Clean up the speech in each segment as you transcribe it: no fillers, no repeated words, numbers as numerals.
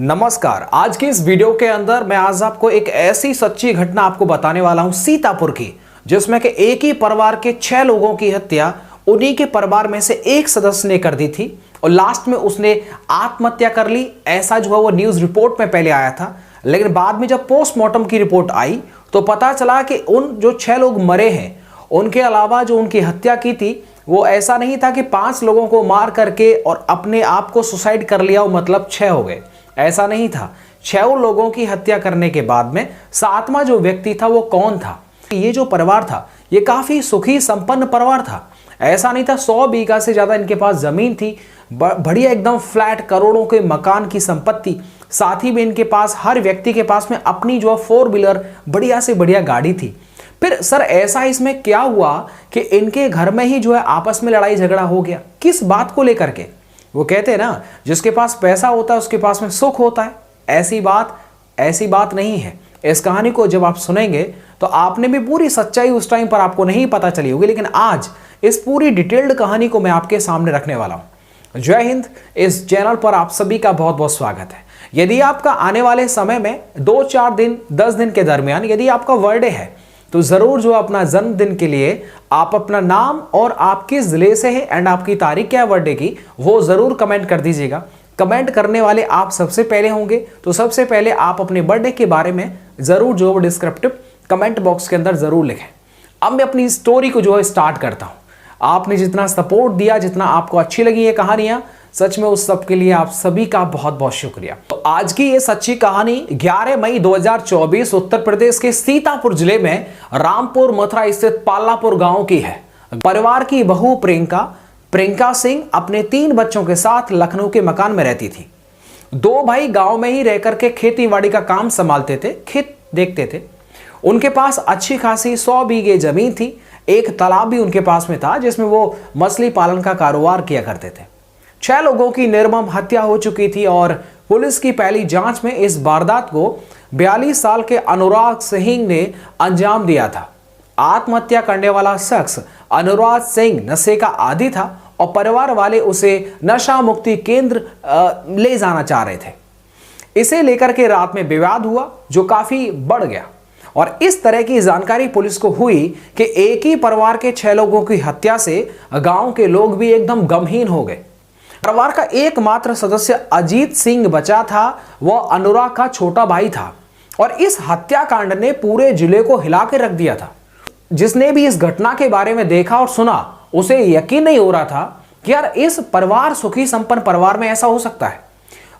नमस्कार। आज की इस वीडियो के अंदर मैं आज आपको एक ऐसी सच्ची घटना आपको बताने वाला हूं सीतापुर की, जिसमें कि एक ही परिवार के 6 लोगों की हत्या उन्हीं के परिवार में से एक सदस्य ने कर दी थी और लास्ट में उसने आत्महत्या कर ली। ऐसा जो है वो न्यूज रिपोर्ट में पहले आया था, लेकिन बाद में जब पोस्टमार्टम की रिपोर्ट आई तो पता चला कि उन जो 6 लोग मरे हैं उनके अलावा जो उनकी हत्या की थी वो ऐसा नहीं था कि 5 लोगों को मार करके और अपने आप को सुसाइड कर लिया, वो मतलब 6 हो गए। ऐसा नहीं था। 6 लोगों की हत्या करने के बाद में 7वां जो व्यक्ति था वो कौन था? ये जो परिवार था ये काफी सुखी संपन्न परिवार था। ऐसा नहीं था, 100 बीघा से ज्यादा इनके पास जमीन थी, बढ़िया एकदम फ्लैट करोड़ों के मकान की संपत्ति, साथ ही में इनके पास हर व्यक्ति के पास में अपनी जो 4 व्हीलर बढ़िया से बढ़िया गाड़ी थी। फिर सर ऐसा इसमें क्या हुआ कि इनके घर में ही जो है आपस में लड़ाई झगड़ा हो गया? किस बात को लेकर के? वो कहते हैं ना, जिसके पास पैसा होता है उसके पास में सुख होता है। ऐसी बात नहीं है। इस कहानी को जब आप सुनेंगे तो आपने भी पूरी सच्चाई उस टाइम पर आपको नहीं पता चली होगी, लेकिन आज इस पूरी डिटेल्ड कहानी को मैं आपके सामने रखने वाला हूं। जय हिंद। इस चैनल पर आप सभी का बहुत बहुत स्वागत है। यदि आपका आने वाले समय में 2-4 दिन 10 दिन के दरमियान यदि आपका बर्थडे है तो जरूर जो अपना जन्मदिन के लिए आप अपना नाम और आप किस जिले से है एंड आपकी तारीख क्या है बर्थडे की वो जरूर कमेंट कर दीजिएगा। कमेंट करने वाले आप सबसे पहले होंगे, तो सबसे पहले आप अपने बर्थडे के बारे में जरूर जो डिस्क्रिप्टिव कमेंट बॉक्स के अंदर जरूर लिखें। अब मैं अपनी स्टोरी को जो है स्टार्ट करता हूं। आपने जितना सपोर्ट दिया, जितना आपको अच्छी लगी ये कहानियां, सच में उस सब के लिए आप सभी का बहुत बहुत शुक्रिया। तो आज की ये सच्ची कहानी 11 मई 2024 उत्तर प्रदेश के सीतापुर जिले में रामपुर मथुरा स्थित पालापुर गांव की है। परिवार की बहू प्रियंका सिंह अपने 3 बच्चों के साथ लखनऊ के मकान में रहती थी। 2 भाई गांव में ही रहकर के खेती बाड़ी का काम संभालते थे, खेत देखते थे। उनके पास अच्छी खासी 100 बीघे जमीन थी। एक तालाब भी उनके पास में था जिसमें वो मछली पालन का कारोबार किया करते थे। 6 लोगों की निर्मम हत्या हो चुकी थी और पुलिस की पहली जांच में इस वारदात को 42 साल के अनुराग सिंह ने अंजाम दिया था। आत्महत्या करने वाला शख्स अनुराग सिंह नशे का आदी था और परिवार वाले उसे नशा मुक्ति केंद्र ले जाना चाह रहे थे। इसे लेकर के रात में विवाद हुआ जो काफी बढ़ गया और इस तरह की जानकारी पुलिस को हुई कि एक ही परिवार के 6 लोगों की हत्या से गांव के लोग भी एकदम गमहीन हो गए। परिवार का एकमात्र सदस्य अजीत सिंह बचा था, वह अनुराग का छोटा भाई था और इस हत्याकांड ने पूरे जिले को हिला के रख दिया था। जिसने भी इस घटना के बारे में देखा और सुना उसे यकीन नहीं हो रहा था कि यार इस परिवार सुखी संपन्न परिवार में ऐसा हो सकता है।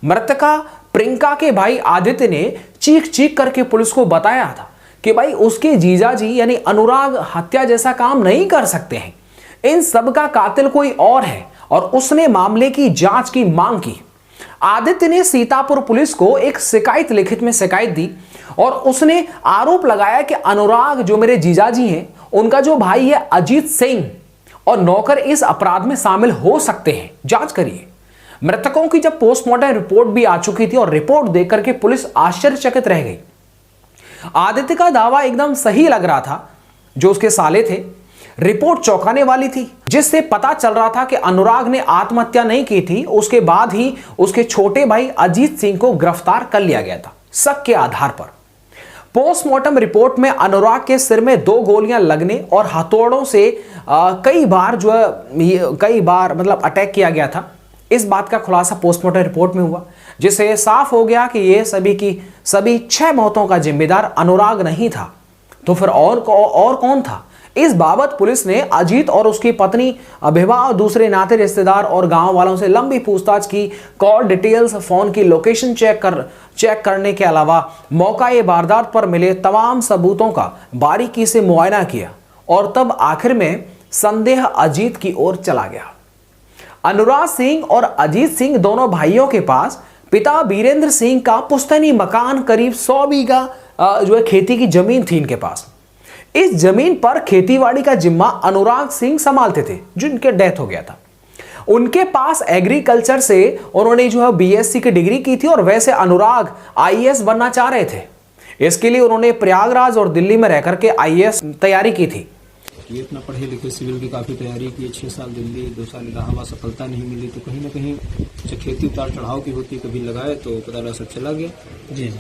मृतका प्रियंका के भाई आदित्य ने चीख चीख करके पुलिस को बताया था कि भाई उसके जीजाजी यानी अनुराग हत्या जैसा काम नहीं कर सकते हैं, इन सब का कातिल कोई और है और उसने मामले की जांच की मांग की। आदित्य ने सीतापुर पुलिस को एक शिकायत लिखित में शिकायत दी और उसने आरोप लगाया कि अनुराग जो मेरे जीजाजी हैं उनका जो भाई है अजीत सिंह और नौकर इस अपराध में शामिल हो सकते हैं, जांच करिए। मृतकों की जब पोस्टमार्टम रिपोर्ट भी आ चुकी थी और रिपोर्ट देख करके पुलिस आश्चर्यचकित रह गई। आदित्य का दावा एकदम सही लग रहा था, जो उसके साले थे। रिपोर्ट चौंकाने वाली थी, जिससे पता चल रहा था कि अनुराग ने आत्महत्या नहीं की थी। उसके बाद ही उसके छोटे भाई अजीत सिंह को गिरफ्तार कर लिया गया था शक के आधार पर। पोस्टमार्टम रिपोर्ट में अनुराग के सिर में 2 गोलियां लगने और हथौड़ों से कई बार मतलब अटैक किया गया था। इस बात का खुलासा पोस्टमार्टम रिपोर्ट में हुआ, जिससे साफ हो गया कि ये सभी 6 मौतों का जिम्मेदार अनुराग नहीं था। तो फिर और कौन था? इस बाबत पुलिस ने अजीत और उसकी पत्नी विवाह, दूसरे नाते रिश्तेदार और गांव वालों से लंबी पूछताछ की। कॉल डिटेल्स, फोन की लोकेशन चेक करने के अलावा मौका वारदात पर मिले तमाम सबूतों का बारीकी से मुआयना किया और तब आखिर में संदेह अजीत की ओर चला गया। अनुराग सिंह और अजीत सिंह दोनों भाइयों के पास पिता वीरेंद्र सिंह का पुश्तैनी मकान, करीब 100 बीघा जो है खेती की जमीन थी इनके पास। इस जमीन पर खेतीबाड़ी का जिम्मा अनुराग सिंह संभालते थे, जिनके डेथ हो गया था। उनके पास एग्रीकल्चर से उन्होंने जो है बीएससी की डिग्री की थी और वैसे अनुराग आईएएस बनना चाह रहे थे। इसके लिए उन्होंने प्रयागराज और दिल्ली में रहकर के आईएएस तैयारी की थी। ये इतना पढ़े लिखे, सिविल की काफ़ी तैयारी की, 6 साल दिल्ली, 2 साल इलाहाबाद, सफलता नहीं मिली। तो कहीं ना कहीं जब खेती उतार चढ़ाव की होती, कभी लगाए तो पता लगा सब चला गया। जी जी।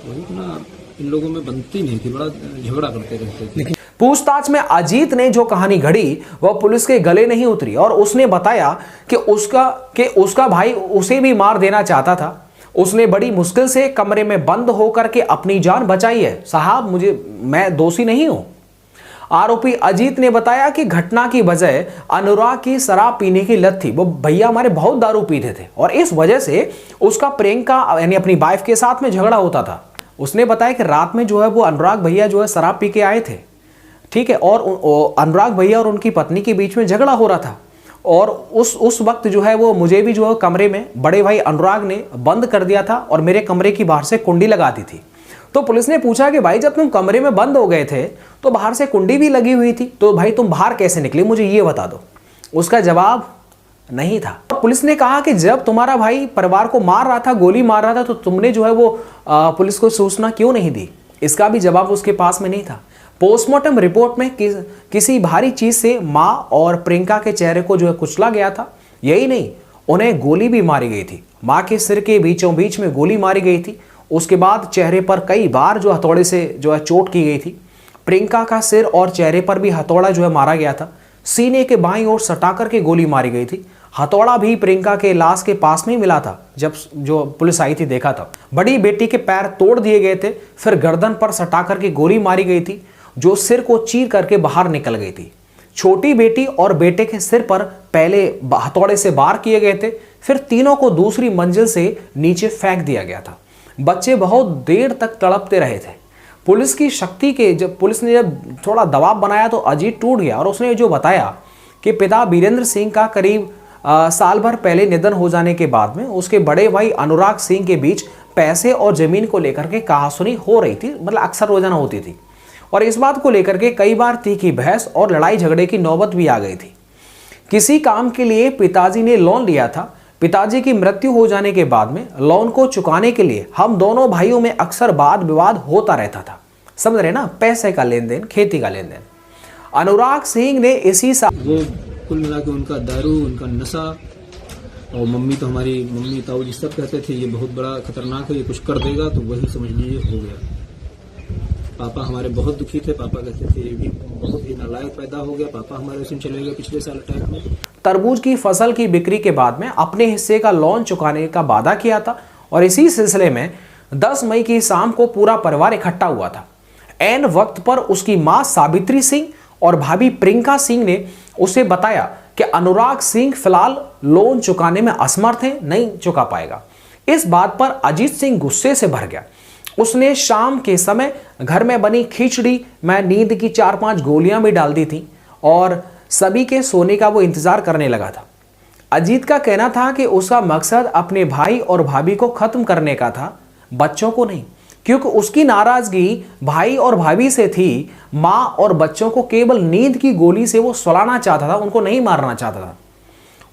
वही ना, इन लोगों में बनती नहीं थी, बड़ा झगड़ा करते रहते थे। पूछताछ में अजीत ने जो कहानी घड़ी वह पुलिस के गले नहीं उतरी और उसने बताया कि उसका भाई उसे भी मार देना चाहता था। उसने बड़ी मुश्किल से कमरे में बंद होकर के अपनी जान बचाई है। साहब, मैं दोषी नहीं हूं। आरोपी अजीत ने बताया कि घटना की वजह अनुराग की शराब पीने की लत थी। वो भैया हमारे बहुत दारू पीते थे और इस वजह से उसका प्रियंका यानी अपनी वाइफ के साथ में झगड़ा होता था। उसने बताया कि रात में जो है वो अनुराग भैया जो है शराब पी के आए थे, ठीक है, और अनुराग भैया और उनकी पत्नी के बीच में झगड़ा हो रहा था और उस वक्त जो है वो मुझे भी जो है कमरे में बड़े भाई अनुराग ने बंद कर दिया था और मेरे कमरे की बाहर से कुंडी लगा दी थी। तो पुलिस ने पूछा कि भाई जब तुम कमरे में बंद हो गए थे तो बाहर से कुंडी भी लगी हुई थी, तो भाई तुम बाहर कैसे निकले, मुझे ये बता दो। उसका जवाब नहीं था। पुलिस ने कहा कि जब तुम्हारा भाई परिवार को मार रहा था, गोली मार रहा था, तो तुमने जो है वो पुलिस को सूचना क्यों नहीं दी। इसका भी जवाब उसके पास में नहीं था। पोस्टमार्टम रिपोर्ट में किसी भारी चीज से मां और प्रियंका के चेहरे को जो है कुचला गया था। यही नहीं, उन्हें गोली भी मारी गई थी। मां के सिर के बीचों बीच में गोली मारी गई थी। उसके बाद चेहरे पर कई बार जो हथौड़े से जो है चोट की गई थी। प्रियंका का सिर और चेहरे पर भी हथौड़ा जो है मारा गया था। सीने के बाईं ओर सटा करके गोली मारी गई थी। हथौड़ा भी प्रियंका के लाश के पास में ही मिला था। जब जो पुलिस आई थी देखा था। बड़ी बेटी के पैर तोड़ दिए गए थे, फिर गर्दन पर सटा करके गोली मारी गई थी जो सिर को चीर करके बाहर निकल गई थी। छोटी बेटी और बेटे के सिर पर पहले हथौड़े से वार किए गए थे, फिर तीनों को दूसरी मंजिल से नीचे फेंक दिया गया था। बच्चे बहुत देर तक तड़पते रहे थे। पुलिस की शक्ति के पुलिस ने जब थोड़ा दबाव बनाया तो अजीत टूट गया और उसने जो बताया कि पिता वीरेंद्र सिंह का करीब साल भर पहले निधन हो जाने के बाद में उसके बड़े भाई अनुराग सिंह के बीच पैसे और जमीन को लेकर के कहासुनी हो रही थी, मतलब अक्सर रोजाना होती थी और इस बात को लेकर के कई बार तीखी बहस और लड़ाई झगड़े की नौबत भी आ गई थी। किसी काम के लिए पिताजी ने लोन लिया था। पिताजी की मृत्यु हो जाने के बाद में लोन को चुकाने के लिए हम दोनों भाइयों में अक्सर वाद विवाद होता रहता था। समझ रहे ना, पैसे का लेन देन, खेती का लेन देन। अनुराग सिंह ने इसी वो कुल मिला के उनका दारू, उनका नशा, और मम्मी तो हमारी मम्मी ताऊ जी सब कहते थे ये बहुत बड़ा खतरनाक है, ये कुछ कर देगा, तो वही समझ लीजिए हो गया। पापा हमारे बहुत दुखी थे। पापा कहते थे ये भी बहुत ही नालायक पैदा हो गया। पापा हमारे उसमें चले गए पिछले साल अटैक में। तरबूज की फसल की बिक्री के बाद में अपने हिस्से का लोन चुकाने का वादा किया था और इसी सिलसिले में 10 मई की शाम को पूरा परिवार इकट्ठा हुआ था। ऐन वक्त पर उसकी मां सावित्री सिंह और भाभी प्रियंका सिंह ने उसे बताया कि अनुराग सिंह फिलहाल लोन चुकाने में असमर्थ है, नहीं चुका पाएगा। इस बात पर अजीत सिंह गुस्से से भर गया। उसने शाम के समय घर में बनी खिचड़ी में नींद की 4-5 गोलियां भी डाल दी थी और सभी के सोने का वो इंतजार करने लगा था। अजीत का कहना था कि उसका मकसद अपने भाई और भाभी को खत्म करने का था, बच्चों को नहीं, क्योंकि उसकी नाराजगी भाई और भाभी से थी। मां और बच्चों को केवल नींद की गोली से वो सुलाना चाहता था, उनको नहीं मारना चाहता था।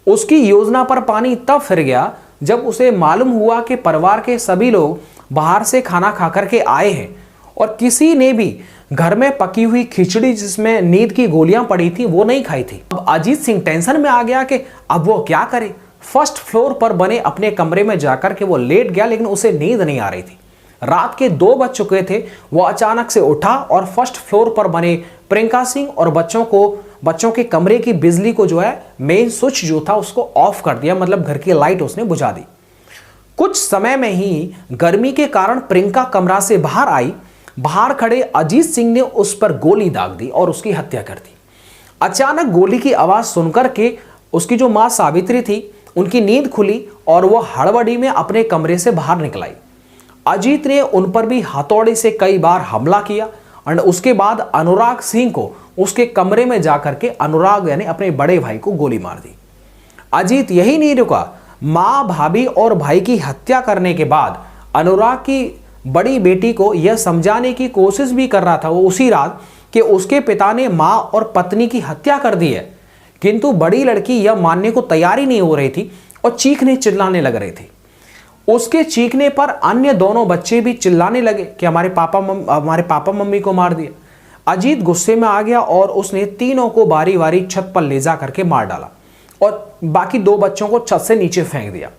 उसकी योजना पर पानी तब फिर गया जब उसे मालूम हुआ कि परिवार के सभी लोग बाहर से खाना खा करके आए हैं और किसी ने भी घर में पकी हुई खिचड़ी जिसमें नींद की गोलियां पड़ी थी वो नहीं खाई थी। अब अजीत सिंह टेंशन में आ गया कि अब वो क्या करे। फर्स्ट फ्लोर पर बने अपने कमरे में जाकर के वो लेट गया, लेकिन उसे नींद नहीं आ रही थी। रात के 2 बज चुके थे। वो अचानक से उठा और फर्स्ट फ्लोर पर बने प्रियंका सिंह और बच्चों के कमरे की बिजली को जो है मेन स्विच जो था उसको ऑफ कर दिया, मतलब घर की लाइट उसने बुझा दी। कुछ समय में ही गर्मी के कारण प्रियंका कमरा से बाहर आई। बाहर खड़े अजीत सिंह ने उस पर गोली दाग दी और उसकी हत्या कर दी। अचानक गोली की आवाज सुनकर के उसकी जो मां सावित्री थी उनकी नींद खुली और वो हड़बड़ी में अपने कमरे से बाहर निकल आई। अजीत ने उन पर भी हथौड़े से कई बार हमला किया और उसके बाद अनुराग सिंह को उसके कमरे में जाकर के अनुराग यानी अपने बड़े भाई को गोली मार दी। अजीत यही नहीं रुका, मां, भाभी और भाई की हत्या करने के बाद अनुराग की बड़ी बेटी को यह समझाने की कोशिश भी कर रहा था वो उसी रात कि उसके पिता ने मां और पत्नी की हत्या कर दी है, किंतु बड़ी लड़की यह मानने को तैयार ही नहीं हो रही थी और चीखने चिल्लाने लग रहे थे। उसके चीखने पर अन्य दोनों बच्चे भी चिल्लाने लगे कि हमारे पापा मम्मी को मार दिया। अजीत गुस्से में आ गया और उसने तीनों को बारी बारी छत पर ले जा करके मार डाला और बाकी 2 बच्चों को छत से नीचे फेंक दिया।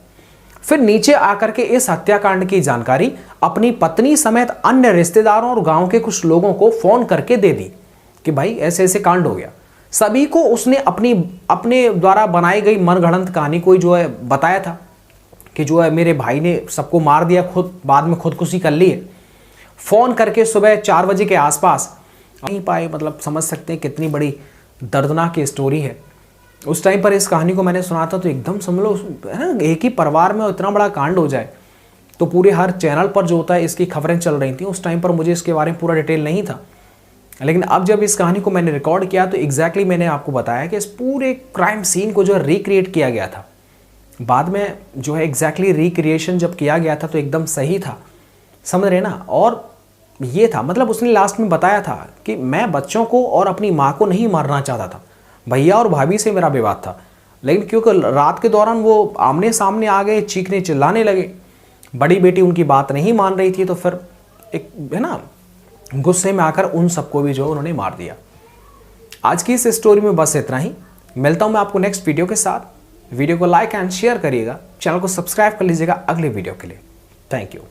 फिर नीचे आकर के इस हत्याकांड की जानकारी अपनी पत्नी समेत अन्य रिश्तेदारों और गांव के कुछ लोगों को फोन करके दे दी कि भाई ऐसे ऐसे कांड हो गया। सभी को उसने अपने द्वारा बनाई गई मनगढ़ंत कहानी को जो है बताया था कि जो है मेरे भाई ने सबको मार दिया, खुद बाद में खुदकुशी कर ली है। फोन करके सुबह 4 बजे के आसपास नहीं पाए, मतलब समझ सकते हैं कितनी बड़ी दर्दनाक स्टोरी है। उस टाइम पर इस कहानी को मैंने सुना था तो एकदम समझ लो है ना, एक ही परिवार में इतना बड़ा कांड हो जाए तो पूरे हर चैनल पर जो होता है इसकी खबरें चल रही थी। उस टाइम पर मुझे इसके बारे में पूरा डिटेल नहीं था, लेकिन अब जब इस कहानी को मैंने रिकॉर्ड किया तो एग्जैक्टली मैंने आपको बताया कि इस पूरे क्राइम सीन को जो है रिक्रिएट किया गया था। बाद में जो है एग्जैक्टली रिक्रिएशन जब किया गया था तो एकदम सही था, समझ रहे ना। और ये था, मतलब उसने लास्ट में बताया था कि मैं बच्चों को और अपनी माँ को नहीं मारना चाहता था, भैया और भाभी से मेरा विवाद था, लेकिन क्योंकि रात के दौरान वो आमने सामने आ गए, चीखने चिल्लाने लगे, बड़ी बेटी उनकी बात नहीं मान रही थी, तो फिर एक है ना गुस्से में आकर उन सबको भी जो उन्होंने मार दिया। आज की इस स्टोरी में बस इतना ही। मिलता हूं मैं आपको नेक्स्ट वीडियो के साथ। वीडियो को लाइक एंड शेयर करिएगा, चैनल को सब्सक्राइब कर लीजिएगा अगले वीडियो के लिए। Thank you.